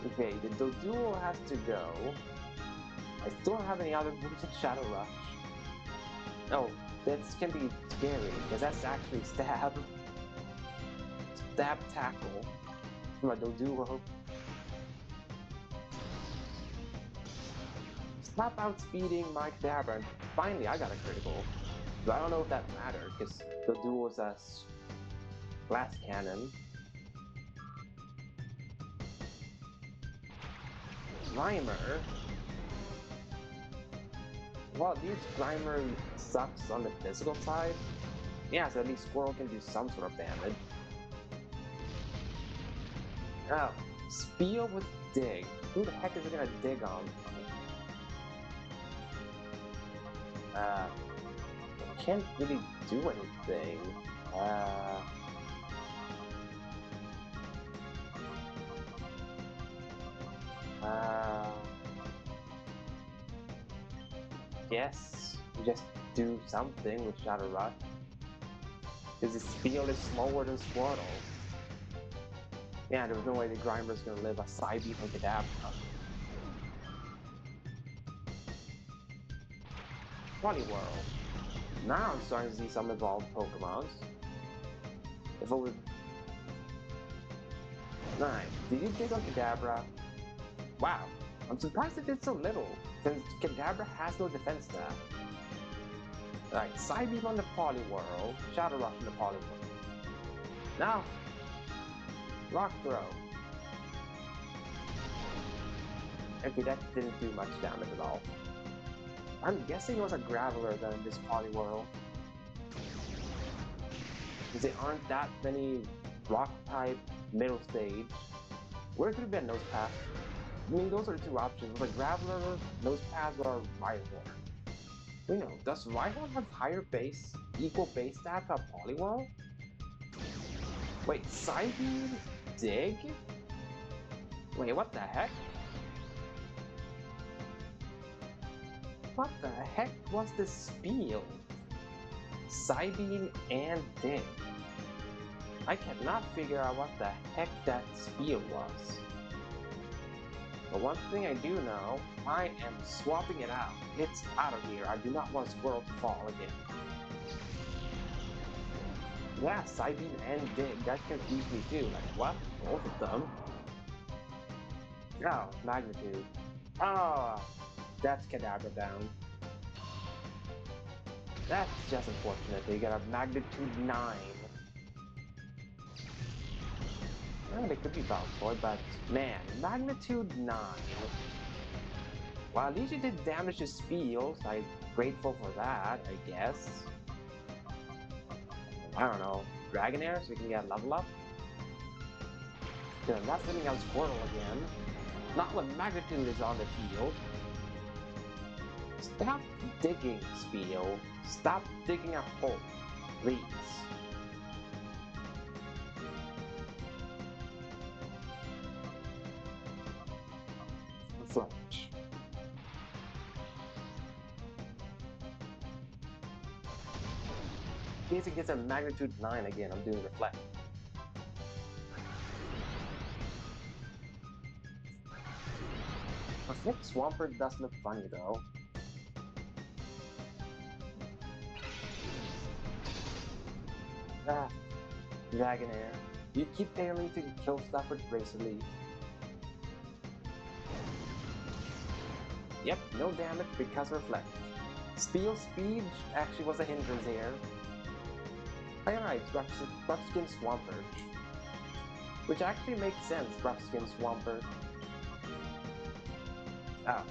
Okay, the Doduo has to go. I still don't have any other moves in Shadow Rush. Oh, this can be scary, because that's actually stab. Stab tackle from a Doduo. Stop outspeeding my Kadabra, and finally I got a critical. But I don't know if that mattered, because Doduo's a glass cannon. Grimer? Well, at least Grimer sucks on the physical side. Yeah, so at least Squirrel can do some sort of damage. Oh, Spiel with Dig. Who the heck is it gonna dig on? Can't really do anything. Uh, uh, Guess just do something with Shadow Rush. Because his Spiel is slower than Squirtle. Yeah, there's no way the Grimer's gonna live a side beat from Kadabra. Funny World. Now I'm starting to see some evolved Pokemons. If it was... Nice. Did you dig on Kadabra? Wow. I'm surprised it did so little, since Kadabra has no defense stat. Alright, Psybeam on the Poliwhirl, Shadow Rush on the Poliwhirl. Now, Rock Throw. Okay, that didn't do much damage at all. I'm guessing it was a Graveler then, this Poliwhirl. Because there aren't that many Rock-type middle stage. Where could it be a Nosepath? I mean, those are the two options. It was a Graveler, Nosepath, or Rhyhorn. You know, does Rhyhorn have higher base, equal base stat to Poliwhirl? Wait, Psybeam? Dig? Wait, what the heck? What the heck was the Spiel? Psybeam and Dig. I cannot figure out what the heck that Spiel was. But one thing I do know, I am swapping it out. It's out of here. I do not want Squirrel to fall again. Yeah, Psybeam and Dig. That confused me too. Like, what? Both of them? Oh, Magnitude. Oh, that's Kadabra down. That's just unfortunate. They got a Magnitude 9. Yeah, they could be Bounce but man, Magnitude 9. Well, at least you did damage to Spiel, so I'm grateful for that, I guess. I don't know. Dragonair, so we can get level up? Because I'm not sending out Squirtle again. Not when Magnitude is on the field. Stop digging, Spiel. Stop digging a hole. Please. Fletch. In case it gets a Magnitude 9 again, I'm doing Reflect. Reflect Swampert does look funny though. Ah, Dragonair. You keep failing to kill stuff with Razor Leaf. Yep, no damage because Reflect. Spiel Speed actually was a hindrance here. Alright, Rough Skin Swampert. Which actually makes sense, Rough Skin Swampert. Oh.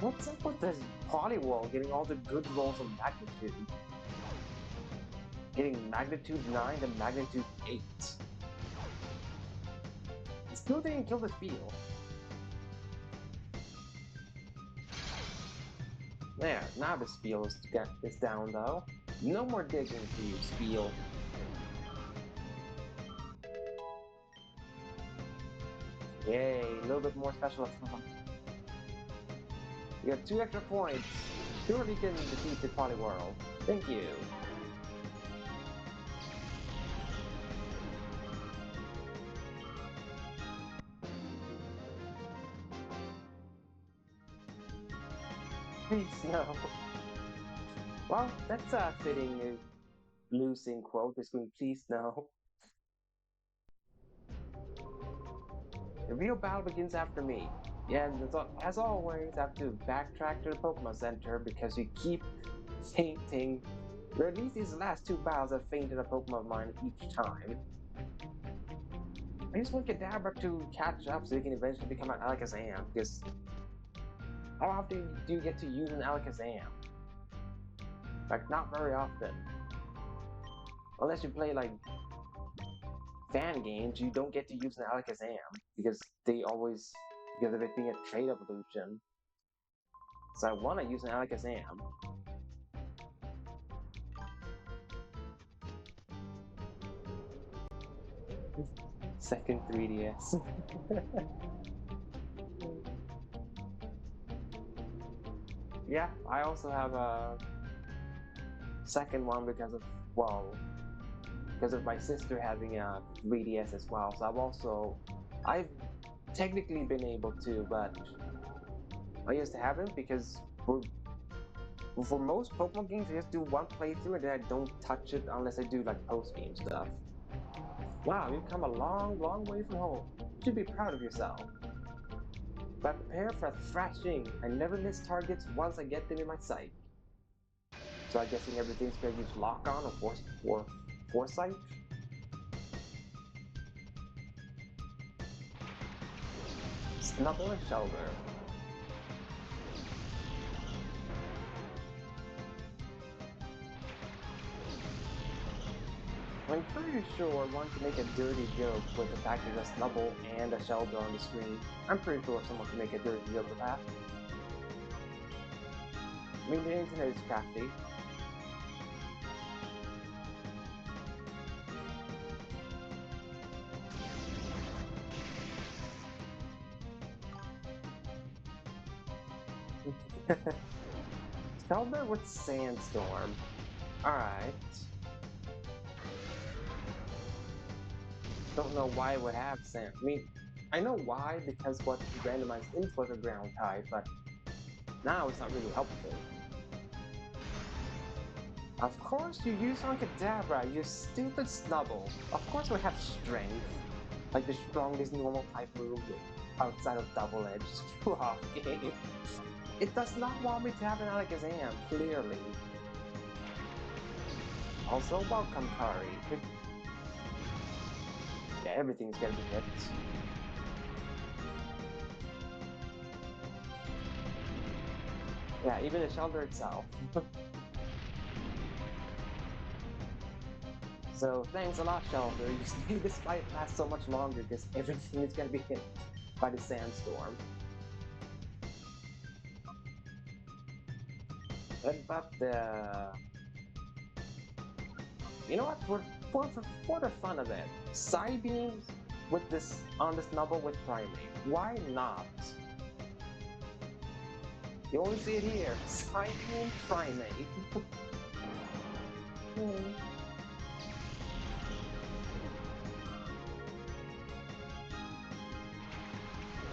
What's up with this Poliwhirl getting all the good rolls of Magnitude? Getting Magnitude 9 to Magnitude 8. It still didn't kill the Spiel. There, now the Spiel is down though. No more digging for you, Spiel. Yay, a little bit more special attack. You got 2 extra points. Surely you can defeat the Poliwhirl. Thank you. Please no. Well, that's a fitting losing quote. It's going, please no. The real battle begins after me. Yeah, and as always, I have to backtrack to the Pokemon Center because you keep fainting. Or at least these last two battles have fainted a Pokemon of mine each time. I just want Kadabra to catch up so he can eventually become an Alakazam, because how often do you get to use an Alakazam? Like, not very often. Unless you play, like, fan games, you don't get to use an Alakazam, because because of it being a trade evolution. So I want to use an Alakazam. Second 3DS. Yeah, I also have a second one because of my sister having a 3DS as well. So I've technically been able to, but I used to haven't because for most Pokemon games, I just do one playthrough and then I don't touch it unless I do like post-game stuff. Wow, you've come a long, long way from home. You should be proud of yourself. But prepare for a thrashing. I never miss targets once I get them in my sight. So I'm guessing everything's gonna use lock on or foresight. Snubble and Shelter. I'm pretty sure one can make a dirty joke with the fact there's a Snubble and a Shelter on the screen. I'm pretty sure someone can make a dirty joke with that. I mean, the internet is crafty. Shelter with Sandstorm. Alright. Don't know why it would have sand. I mean, I know why, because what randomized into was a ground type, but now it's not really helpful. Of course you use on Kadabra, you stupid Snubble. Of course we have Strength, like the strongest normal type move outside of Double Edge. Screw off, game. It does not want me to have an Alakazam, clearly. Also, welcome, Kari. Yeah, everything's gonna be hit. Yeah, even the Shelter itself. So thanks a lot, Shelter. You made this fight last so much longer because everything is gonna be hit by the sandstorm. But you know what? For the fun of it, Psybeam with this on this Snubble with Primate. Why not? You only see it here. Psybeam Primate.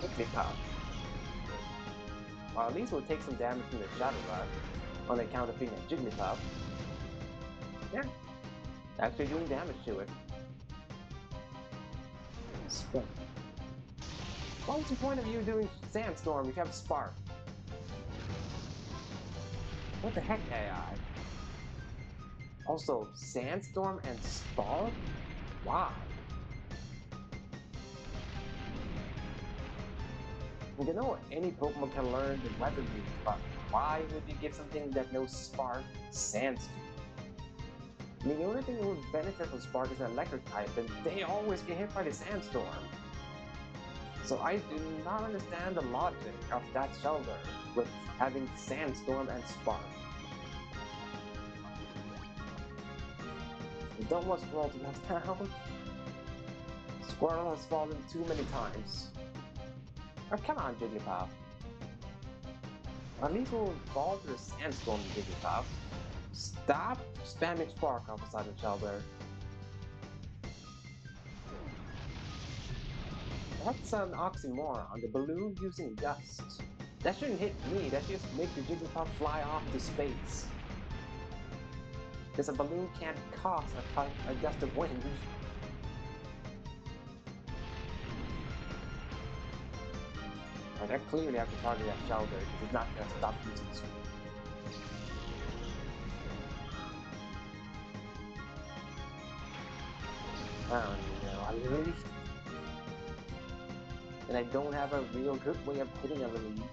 Jigglypuff. Well, at least we'll take some damage from the Shadow Rush on the account of being a Jigglypuff. Yeah, actually doing damage to it. Spark. What's the point of you doing Sandstorm if you have Spark? What the heck, AI? Also, Sandstorm and Spark? Why? You know, any Pokemon can learn the weather moves, but why would you give something that knows Spark Sandstorm? I mean, the only thing that would benefit from Spark is an electric type, and they always get hit by the Sandstorm. So I do not understand the logic of that Shelter with having Sandstorm and Spark. You don't want Squirrel to go down. Squirrel has fallen too many times. Oh, come on, Jigglypuff. At least we'll fall to the Sandstorm, Jigglypuff. Stop spamming Spark off the side of the Shelter. That's an oxymoron. The balloon using Gust. That shouldn't hit me, that should just make your Jigglypuff fly off to space. Because a balloon can't cause a gust of wind. Right, I clearly have to target that shelter because it's not going to stop using this. I don't know, I really... And I don't have a real good way of hitting a Lily.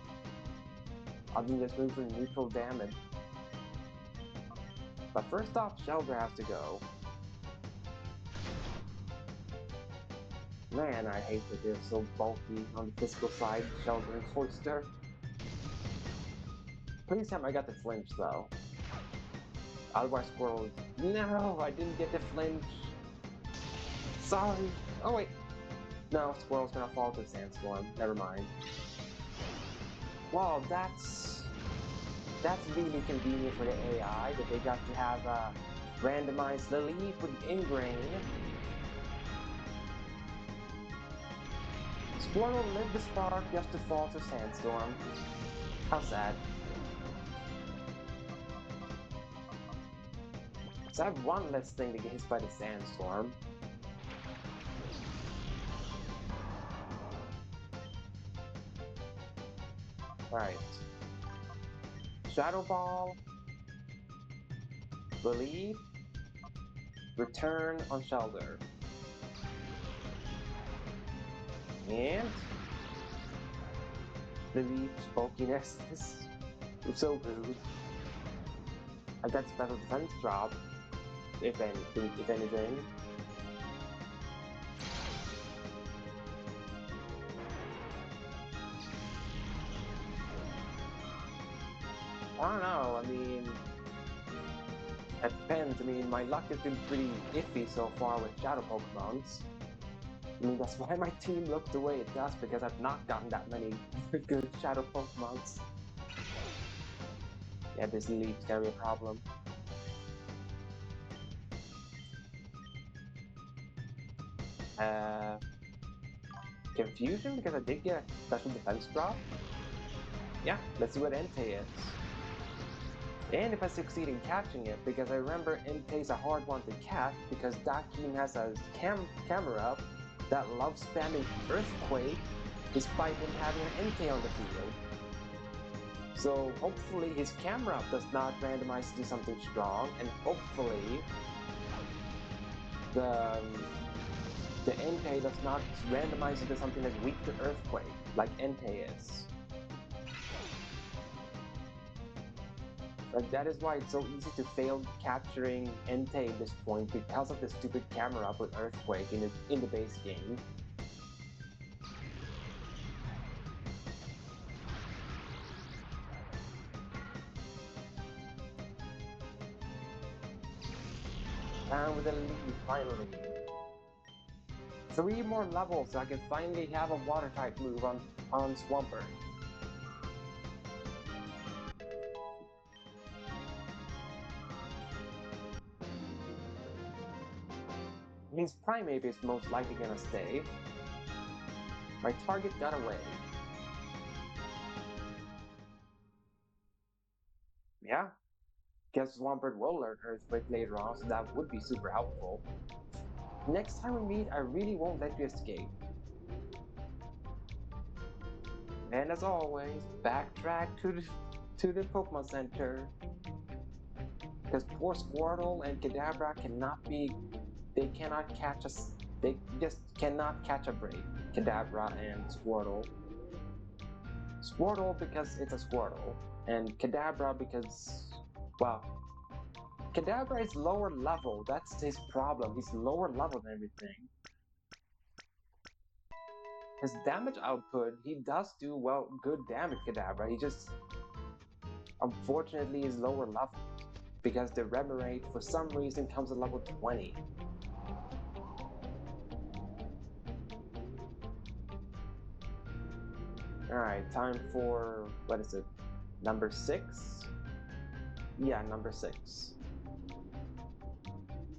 Other than just moving for neutral damage. But first off, Shelter has to go. Man, I hate that they're so bulky on the physical side, Shelter and Cloyster. Please tell me I got the flinch, though. Otherwise, Squirtle... No, I didn't get the flinch. Sorry. Oh, wait. No, Squirrel's gonna fall to Sandstorm. Never mind. Wow, that's really convenient for the AI that they got to have a randomized Lily with Ingrain. Squirtle lived the spark just to fall to Sandstorm. How sad. So I have one less thing to get hit by the Sandstorm. Alright. Shadow Ball. Believe. Return on Shelter. And... Believe bulkiness is so good. I got special defense drop. If anything. I don't know, I mean... It depends, I mean, my luck has been pretty iffy so far with Shadow Pokemons. I mean, that's why my team looks the way it does, because I've not gotten that many good Shadow Pokemons. Yeah, this Leaf's gonna be a problem. Confusion, because I did get a special defense drop? Yeah, let's see what Entei is. And if I succeed in catching it, because I remember Entei's a hard one to catch, because Dakim has a camera that loves spamming Earthquake, despite him having an Entei on the field. So hopefully his camera does not randomize to do something strong, and hopefully the Entei does not randomize into something that's weak to Earthquake, like Entei is. Like, that is why it's so easy to fail capturing Entei at this point, because of the stupid camera up with Earthquake in the base game. And with a lead, finally. 3 more levels so I can finally have a water type move on Swampert. Means Primeape is most likely gonna stay. My target got away. Yeah. Guess Swampert will learn Earthquake later on, so that would be super helpful. Next time we meet, I really won't let you escape. And as always, backtrack to the Pokemon Center. Because poor Squirtle and Kadabra they cannot catch us. They just cannot catch a break. Kadabra and Squirtle. Squirtle because it's a Squirtle, and Kadabra because, well, Kadabra is lower level. That's his problem. He's lower level than everything. His damage output, he does do good damage, Kadabra. He just, unfortunately, is lower level because the Remoraid, for some reason, comes at level 20. Alright, time for, what is it, number 6? Yeah, number 6.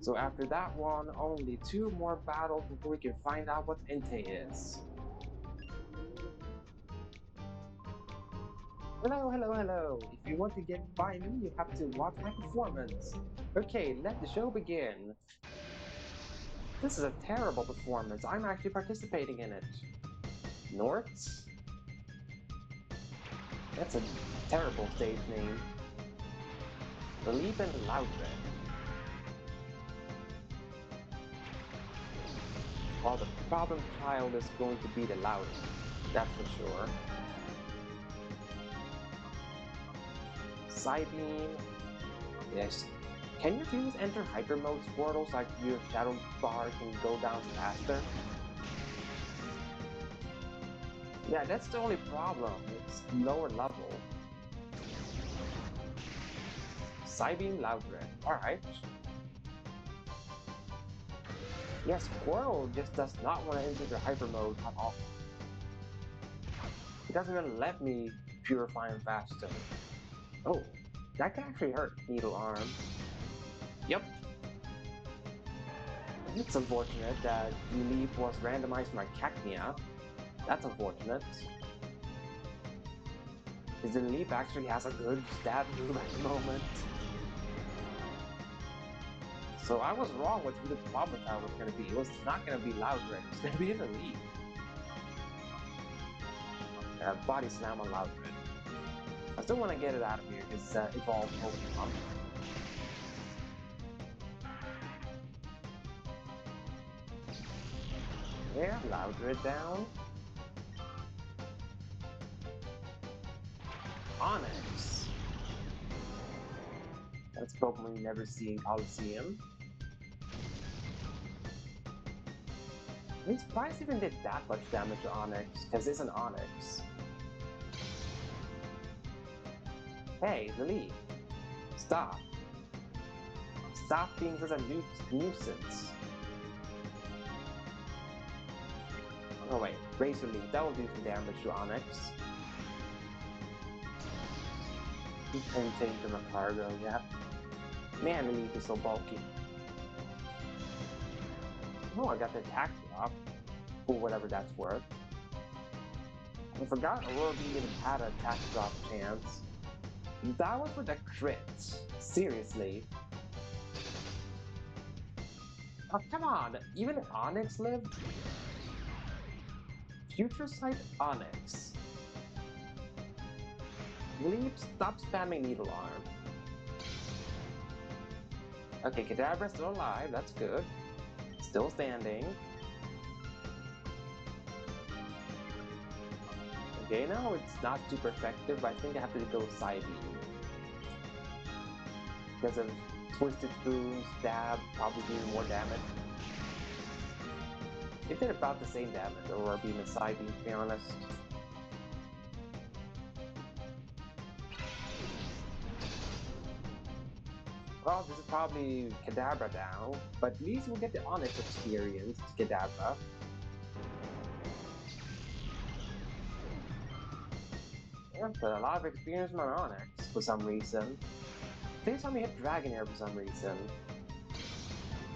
So after that one, only 2 more battles before we can find out what Entei is. Hello, hello, hello. If you want to get by me, you have to watch my performance. Okay, let the show begin. This is a terrible performance. I'm actually participating in it. Norts? That's a terrible stage name. Leap and Loudred. Well, the problem child is going to be the loudest. That's for sure. Psybeam. Yes. Can your fuse enter hyper mode Squirtle so like your shadow bar can go down faster? Yeah, that's the only problem. It's lower level. Psybeam Loudred. Alright. Yes, Squirtle just does not want to enter the hyper mode at all. It doesn't even let me purify him faster. Oh, that can actually hurt Needle Arm. Yep. It's unfortunate that Leap was randomized by Cacnea. That's unfortunate. Because the Leap actually has a good stab move at the moment. So I was wrong with who the problem child was going to be. It was not going to be Loudred, it was going to be the Leap. Body Slam on Loudred. I still want to get it out of here because evolved Pokemon. There, Loudred down. Onyx. That's Pokemon you never see in Colosseum. I'm surprised it even did that much damage to Onyx, because it's an Onyx. Hey, Lily. Stop. Stop being such a nuisance. Oh wait, Razor Leaf, that will do some damage to Onyx. You can change from a cargo, yeah. Man, the Leaf is so bulky. Oh, I got the attack drop. For whatever that's worth. I forgot Aurora Beam even had an attack drop chance. That was with a crit. Seriously. Oh, come on! Even if Onyx lived? Future Sight Onyx. Leap, stop spamming Needle Arm. Okay, Kadabra's still alive, that's good. Still standing. Okay, now it's not super effective, but I think I have to go Psybeam. Because of Twisted Spoon, Stab, probably doing more damage. It did about the same damage, Aurora Beam and Psybeam, to be honest. Well, this is probably Kadabra down, but at least we'll get the Onyx experience to Kadabra. Yeah, but a lot of experience on Onyx for some reason. Please tell me hit Dragonair for some reason.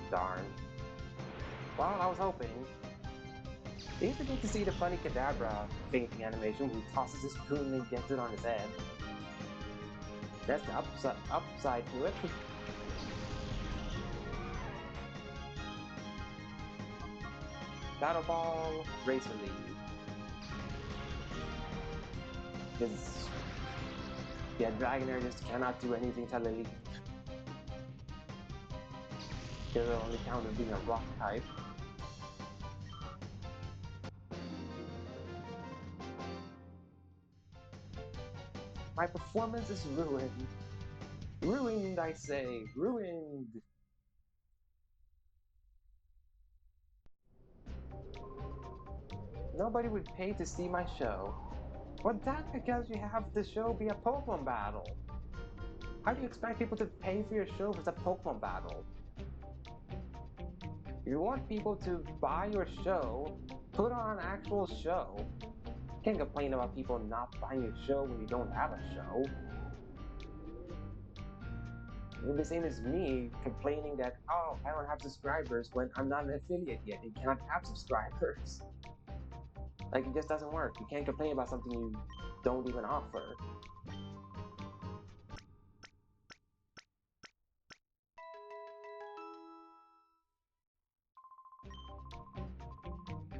Darn. Well, I was hoping. It used to get to see the funny Kadabra fainting animation where he tosses his spoon and gets it on his head. That's the upside to it. Shadow Ball, Razor Leaf. Because, yeah, Dragonair just cannot do anything to Lily. Because it only count as being a rock type. My performance is ruined. Ruined, I say. Ruined. Nobody would pay to see my show. Well, that's because you have the show be a Pokemon battle. How do you expect people to pay for your show if it's a Pokemon battle? You want people to buy your show, put on an actual show. You can't complain about people not buying your show when you don't have a show. You're the same as me complaining that, oh, I don't have subscribers when I'm not an affiliate yet and cannot have subscribers. Like, it just doesn't work. You can't complain about something you don't even offer.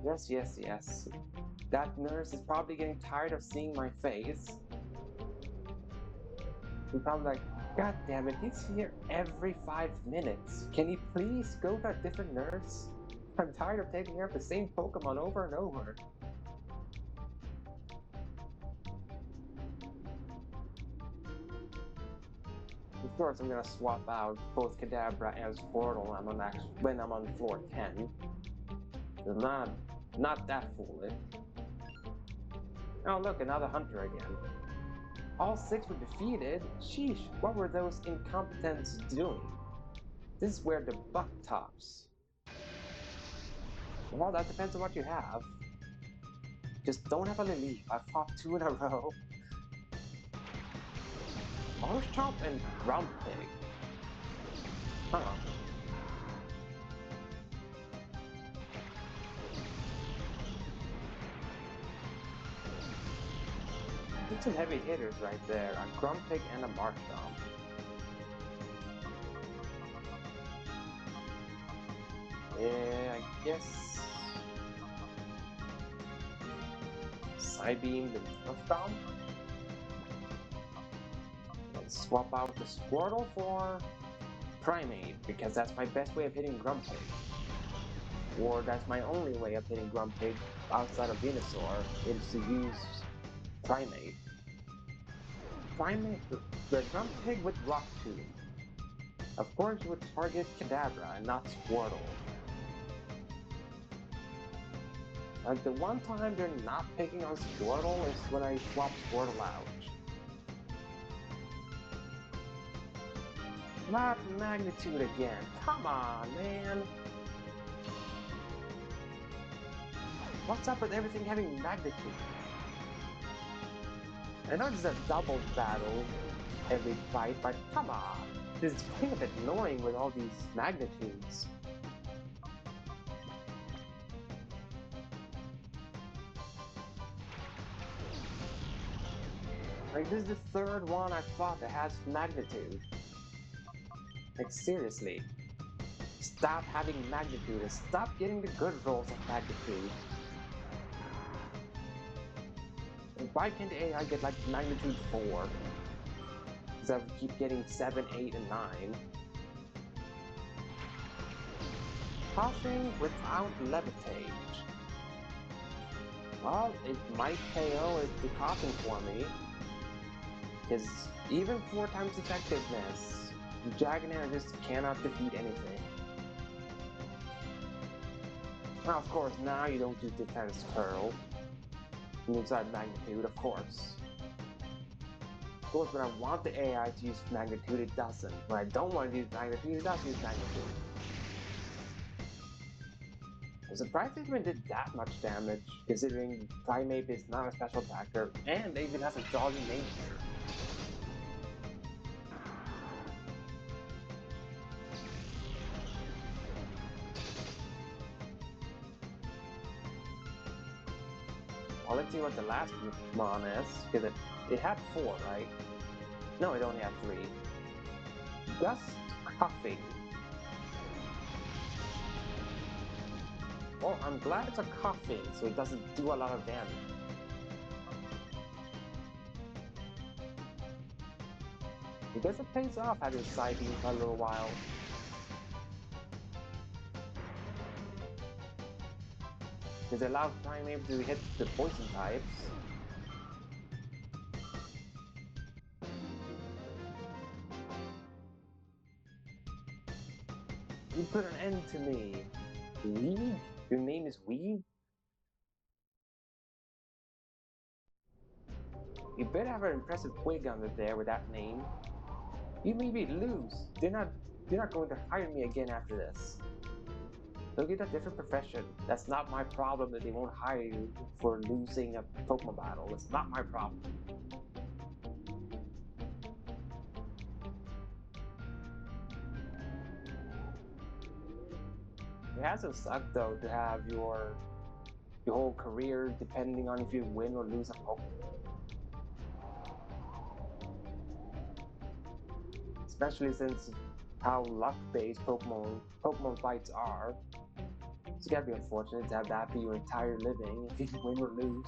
Yes, yes, yes. That nurse is probably getting tired of seeing my face. She's probably like, God damn it, he's here every 5 minutes. Can he please go to a different nurse? I'm tired of taking care of the same Pokemon over and over. Of course, I'm gonna swap out both Kadabra and Squirtle when I'm on floor 10. Not that foolish. Oh look, another hunter again. All 6 were defeated? Sheesh, what were those incompetents doing? This is where the buck tops. Well, that depends on what you have. Just don't have a Lily. I've fought 2 in a row. Marshtomp and Grumpig. Huh. That's some heavy hitters right there. A Grumpig and a Marshtomp. Yeah, I guess... Psybeam and Marshtomp? Let's swap out the Squirtle for Primate, because that's my best way of hitting Grumpig. Or that's my only way of hitting Grumpig outside of Venusaur, is to use Primate. The Grumpig with Rock Tomb. Of course you would target Kadabra and not Squirtle. The one time they're not picking on Squirtle is when I swap Squirtle out. Not Magnitude again. Come on, man. What's up with everything having Magnitude? I know it's a double battle every fight, but come on. This is kind of annoying with all these magnitudes. Like, this is the 3rd one I've fought that has magnitude. Like, seriously. Stop having magnitude and stop getting the good rolls of magnitude. Like, why can't the AI get like magnitude 4? Because I keep getting 7, 8, and 9. Coughing without levitate. Well, it might KO the coughing for me. Because even 4 times effectiveness, Dragonair just cannot defeat anything. Now, of course, now you don't do Defense Curl. Inside Magnitude, of course. Of course, when I want the AI to use Magnitude, it doesn't. When I don't want to use Magnitude, it does use Magnitude. I'm surprised it even did that much damage, considering Primeape is not a special attacker, and it even has a dodgy nature. Well, let's see what the last Mon is, because it had 4, right? No, it only had 3. Gust Cuffing. Well, I'm glad it's a Cuffing, so it doesn't do a lot of damage. Because it pays off having Psybeam for a little while. Because it allows Primeape to hit the poison types. You put an end to me. Weed? Your name is Weed? You better have an impressive wig under there with that name. You made me lose. They're not going to hire me again after this. They'll get a different profession. That's not my problem that they won't hire you for losing a Pokemon battle. It's not my problem. It has to suck though to have your whole career depending on if you win or lose a Pokemon. Especially since how luck-based Pokemon fights are. It's gotta be unfortunate to have that be your entire living if you win or lose.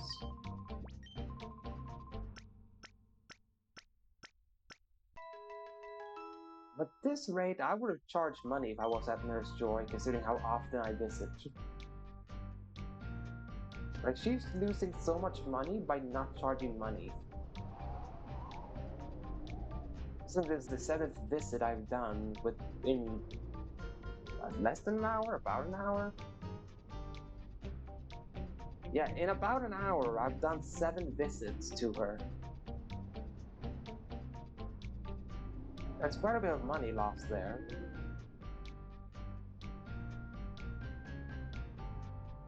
At this rate, I would have charged money if I was at Nurse Joy, considering how often I visit. Like, she's losing so much money by not charging money. Since this is the 7th visit I've done within less than an hour, about an hour. Yeah, in about an hour, I've done 7 visits to her. That's quite a bit of money lost there.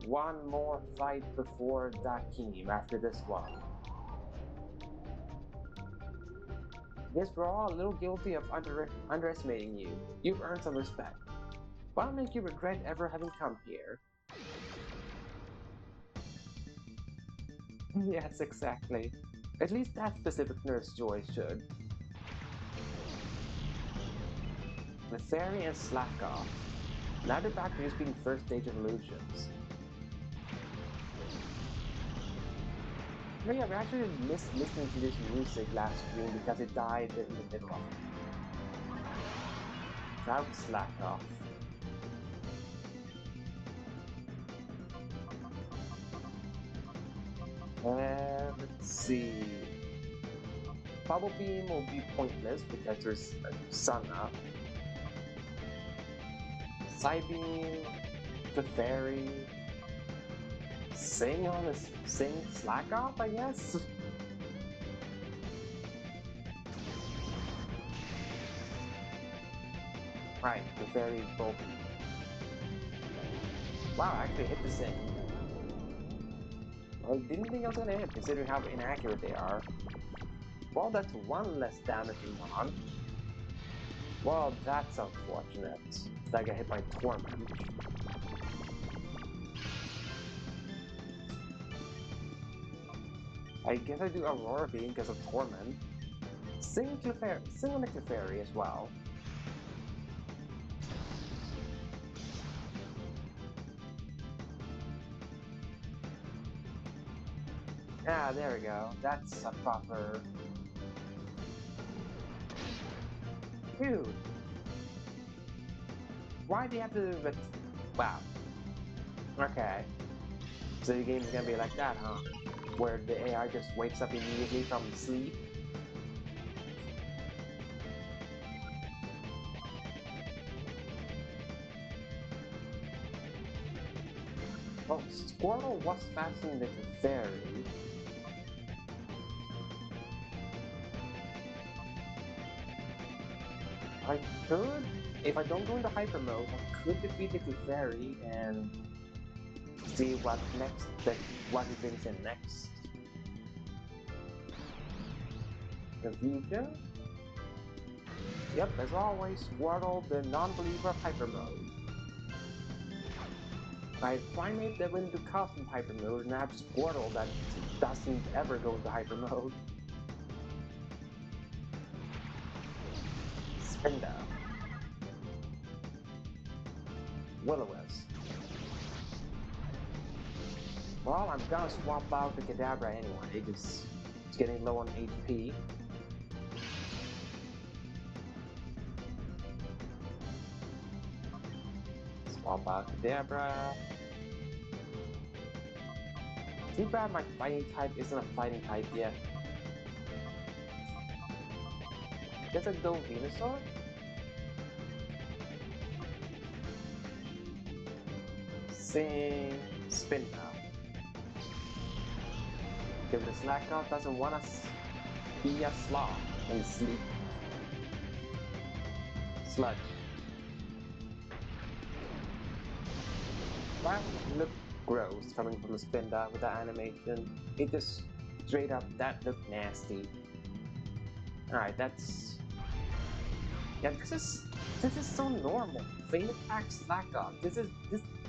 One more fight before Dakim after this one. Guess we're all a little guilty of underestimating you. You've earned some respect. What'll make you regret ever having come here? Yes, exactly. At least that specific Nurse Joy should. The Fairy and Slack Off. Now they're back to just being first stage evolutions. But yeah, we actually missed listening to this music last stream because it died in the middle of it. That was Slack Off. Let's see. Bubble Beam will be pointless because there's a sun up. Psybeam, the Fairy, Sing Slack Off, I guess? Right, the Fairy is bulky. Wow, I actually hit the Sing. I didn't think I was gonna hit, considering how inaccurate they are. Well, that's one less damaging on. Well, that's unfortunate. That I got hit by Torment. I guess I do Aurora Beam because of Torment. Sing on the Clefairy as well. Ah, there we go. That's a proper... Dude! Why do you have to... Wow. Okay. So the game is gonna be like that, huh? Where the AI just wakes up immediately from sleep? Well, Squirtle was faster than the Clefairy. I could, if I don't go into hyper mode, I could defeat the Clefairy and see what he brings in next. Confusion? Yep, as always, Squirtle, the non-believer of hyper mode. I finally went into custom hyper mode and I have Squirtle that doesn't ever go into hyper mode. Spinda. Will-O-Wisp. Well, I'm gonna swap out the Kadabra anyway, because it's getting low on HP. Swap out Kadabra. Too bad my fighting type isn't a fighting type yet. Guess I'd go Venusaur? Sing Spinda. Because the Slack-Off doesn't want us to be a sloth and sleep. Sludge. That looked gross coming from a Spinda with that animation. It just straight up, that looked nasty. Alright, that's... Yeah, this is so normal. Faint Attack Slack-Off.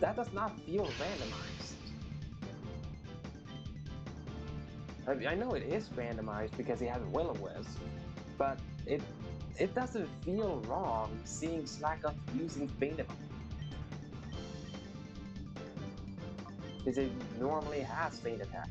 That does not feel randomized. I know it is randomized because he has Will-O-Wisp, but it doesn't feel wrong seeing Slack-Off using Faint Attack. is it normally has Saint attack.